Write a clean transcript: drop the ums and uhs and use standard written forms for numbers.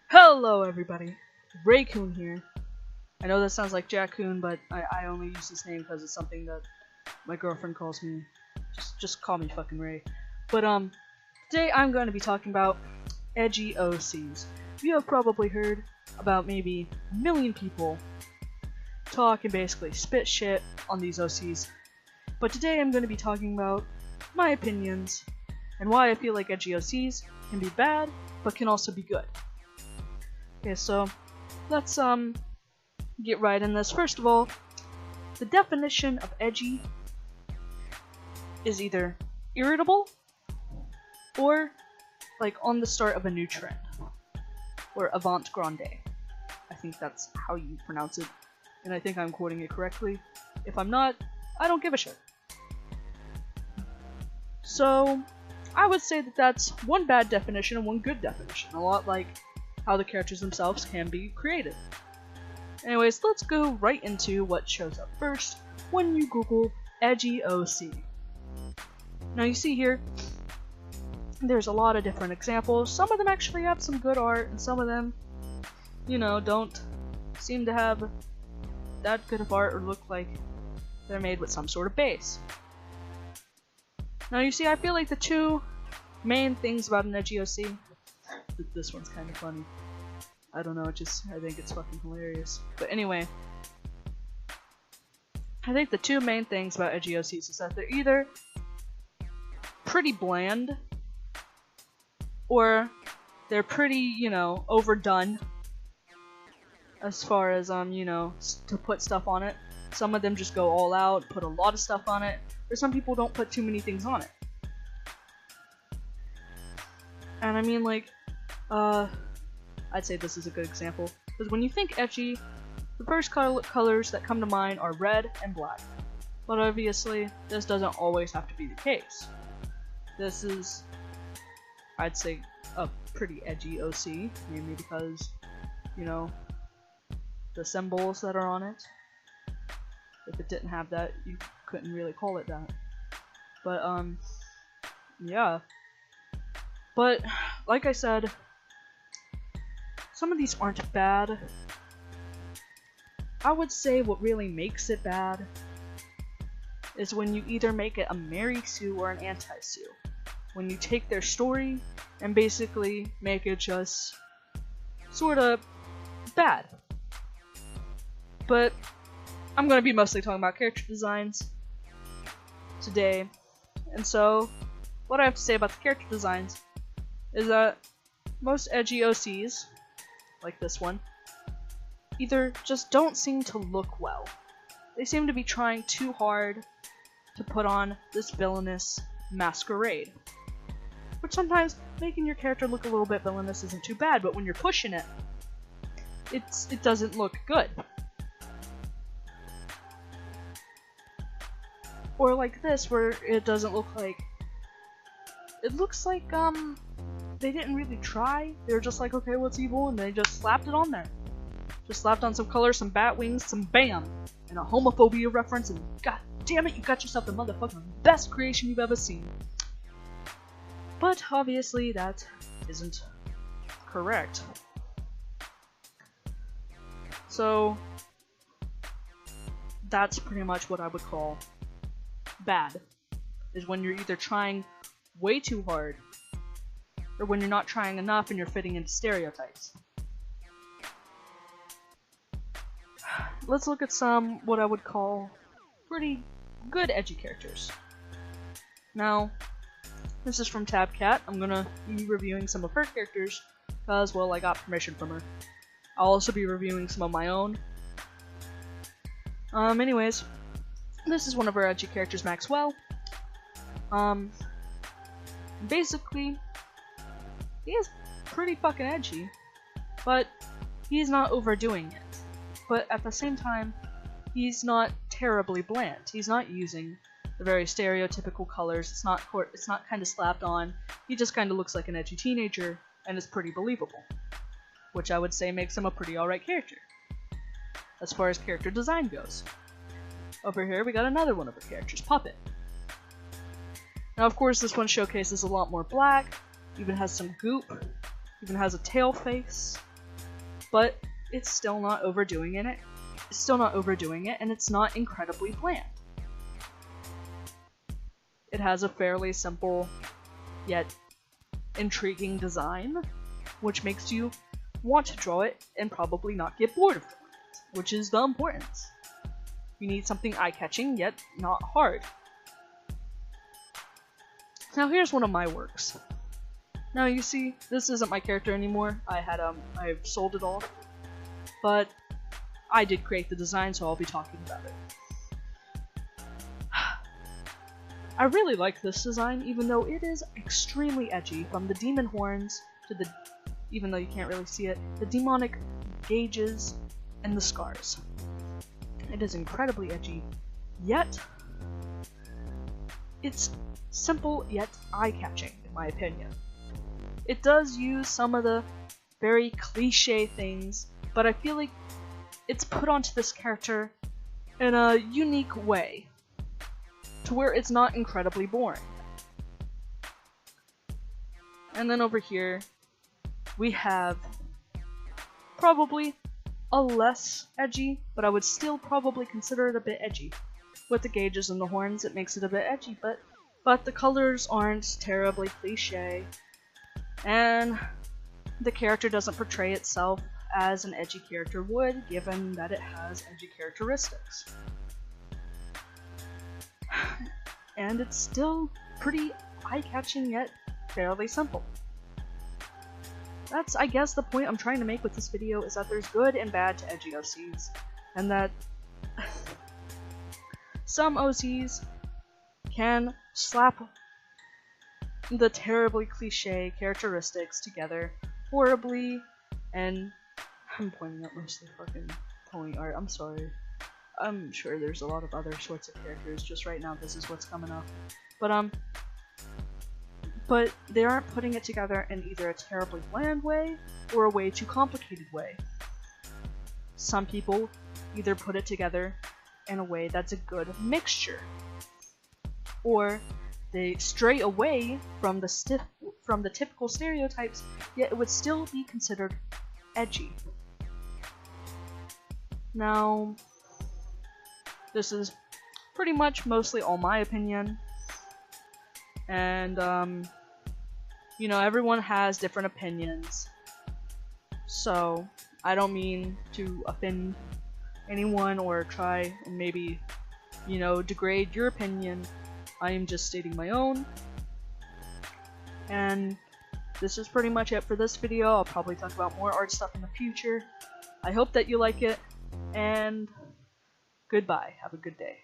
Hello everybody, Raycoon here. I know that sounds like Jackoon, but I only use this name because it's something that my girlfriend calls me. Just call me fucking Ray. But today I'm going to be talking about Edgy OCs. You have probably heard about maybe a million people talk and basically spit shit on these OCs. But today I'm going to be talking about my opinions and why I feel like Edgy OCs can be bad, but can also be good. Okay, so let's get right in this. First of all, the definition of edgy is either irritable or like on the start of a new trend, or avant-garde. I think that's how you pronounce it, and I think I'm quoting it correctly. If I'm not, I don't give a shit. So I would say that that's one bad definition and one good definition, a lot like how the characters themselves can be created. Anyways, let's go right into what shows up first when you Google Edgy OC. Now you see here, there's a lot of different examples. Some of them actually have some good art, and some of them, you know, don't seem to have that good of art or look like they're made with some sort of base. Now you see, I feel like the two main things about an Edgy OC, this one's kind of funny. I don't know, I think it's fucking hilarious. But anyway, I think the two main things about Edgy OCs is that they're either pretty bland, or they're pretty, you know, overdone as far as, you know, to put stuff on it. Some of them just go all out, put a lot of stuff on it, or some people don't put too many things on it. And I mean, like, I'd say this is a good example, because when you think edgy, the first colors that come to mind are red and black. But obviously, this doesn't always have to be the case. This is, I'd say, a pretty edgy OC, mainly because, you know, the symbols that are on it. If it didn't have that, you couldn't really call it that. But, yeah. But, like I said, some of these aren't bad. I would say what really makes it bad is when you either make it a Mary Sue or an anti-Sue. When you take their story and basically make it just sorta bad. But I'm gonna be mostly talking about character designs today. And so, what I have to say about the character designs is that most Edgy OCs, like this one, either just don't seem to look well. They seem to be trying too hard to put on this villainous masquerade. Which sometimes making your character look a little bit villainous isn't too bad, but when you're pushing it, it doesn't look good. Or like this, where it doesn't look like... It looks like, they didn't really try. They were just like, okay, what's evil? And they just slapped it on there. Just slapped on some color, some bat wings, some BAM! And a homophobia reference, and god damn it, you got yourself the motherfucking best creation you've ever seen. But obviously that isn't correct. So that's pretty much what I would call bad. Is when you're either trying way too hard, or when you're not trying enough and you're fitting into stereotypes. Let's look at some what I would call pretty good edgy characters. Now, this is from TABBCAT. I'm gonna be reviewing some of her characters because, well, I got permission from her. I'll also be reviewing some of my own. Anyways, this is one of her edgy characters, Maxwell. Basically, he is pretty fucking edgy, but he's not overdoing it. But at the same time, he's not terribly bland. He's not using the very stereotypical colors. It's not kind of slapped on. He just kind of looks like an edgy teenager and is pretty believable, which I would say makes him a pretty alright character as far as character design goes. Over here, we got another one of her characters, Puppet. Now, of course, this one showcases a lot more black, even has some goop, even has a tail face, but it's still not overdoing it. It's still not overdoing it, and it's not incredibly bland. It has a fairly simple yet intriguing design, which makes you want to draw it and probably not get bored of drawing it, which is the importance. You need something eye-catching yet not hard. Now here's one of my works. Now you see, this isn't my character anymore. I've sold it all, but I did create the design, so I'll be talking about it. I really like this design, even though it is extremely edgy, from the demon horns to the, even though you can't really see it, the demonic gauges and the scars. It is incredibly edgy, yet it's simple yet eye-catching, in my opinion. It does use some of the very cliche things, but I feel like it's put onto this character in a unique way, to where it's not incredibly boring. And then over here, we have probably a less edgy, but I would still probably consider it a bit edgy. With the gauges and the horns, it makes it a bit edgy, but the colors aren't terribly cliche, and the character doesn't portray itself as an edgy character would, given that it has edgy characteristics. And it's still pretty eye-catching yet fairly simple. That's, I guess, the point I'm trying to make with this video, is that there's good and bad to Edgy OCs, and that some OCs can slap the terribly cliche characteristics together horribly, and I'm pointing at mostly fucking pony art, I'm sorry. I'm sure there's a lot of other sorts of characters, just right now this is what's coming up. But they aren't putting it together in either a terribly bland way or a way too complicated way. Some people either put it together in a way that's a good mixture, or they stray away from the typical stereotypes, yet it would still be considered edgy. Now, this is pretty much mostly all my opinion, and you know, everyone has different opinions, so I don't mean to offend anyone or try and maybe, you know, degrade your opinion. I am just stating my own, and this is pretty much it for this video. I'll probably talk about more art stuff in the future. I hope that you like it, and goodbye. Have a good day.